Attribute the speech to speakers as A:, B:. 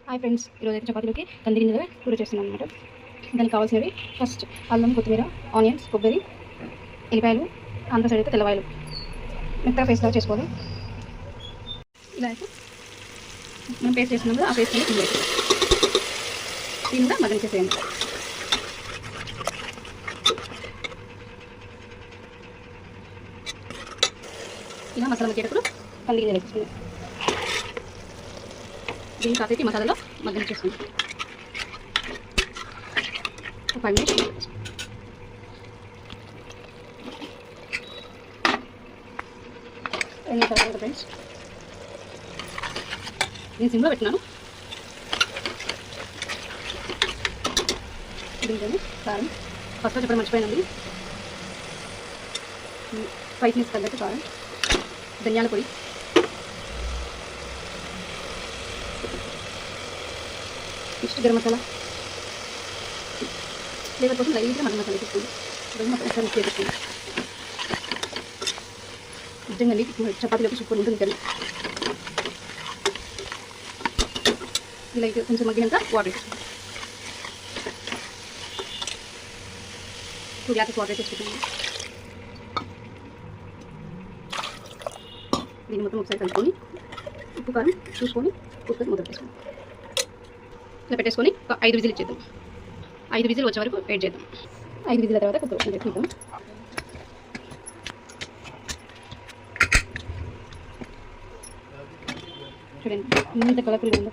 A: Hi friends, ఈరోజు అయితే చపాతీలోకి కంది గింజల కూర చేస్తున్నాను అనమాట. దానికి కావాల్సినవి ఫస్ట్ అల్లం, కొత్తిమీర, ఆనియన్స్, కొబ్బరి, ఎల్లిపాయలు, ఆంధ్ర సైడ్ అయితే తెల్లవాయలు మెత్తగా పేస్ట్ లాగా చేసుకోవాలి. ఇలా అయితే మనం పేస్ట్ చేస్తున్నాం కదా, ఆ పేస్ట్ అనేది దీన్ని కూడా మగ్గనిచ్చేసేయండి. ఇలా మసాలా మగ్గేటప్పుడు కంది గింజలు వేసుకుందాం. దీన్ని కాసేపు మసాలాలో మగ్గనిచ్చేస్తుంది. 5 minutes. తర్వాత ఫ్రెండ్స్ నేను సిమ్లో పెట్టినాను. దీంట్లో కారం ఫస్ట్ చెప్పడం మర్చిపోయినండి. స్పైసీనెస్ తగ్గట్టు కారం, ధనియాల పొడి, నెక్స్ట్ గరం మసాలా, ఫ్లేవర్ కోసం లైట్గా మటన్ మసాలా వేసుకోండి. రెండు మసాలా ఒకసారి మిక్స్ చేసుకోండి. నిజంగా చపాతీలోకి సూపర్ ఉంటుంది కర్రీ. ఇలా అయితే కొంచెం మగ్గినాక వాటర్ వేసుకోండి. 2 గ్లాసెస్ వాటర్ వేసుకుంటాను. దీన్ని మొత్తం ఒకసారి కలుపుకొని ఉప్పు కారం చూసుకొని కుక్కర్ మూత పెట్టేసుకోండి. ఇలా పెట్టేసుకొని 5 విజిల్ ఇచ్చేద్దాం. 5 విజిల్ వచ్చే వరకు వెయిట్ చేద్దాం. 5 విజిల్ తర్వాత కుక్కర్ చూద్దాం. చూడండి ఎంత కలర్ఫుల్గా ఉందో.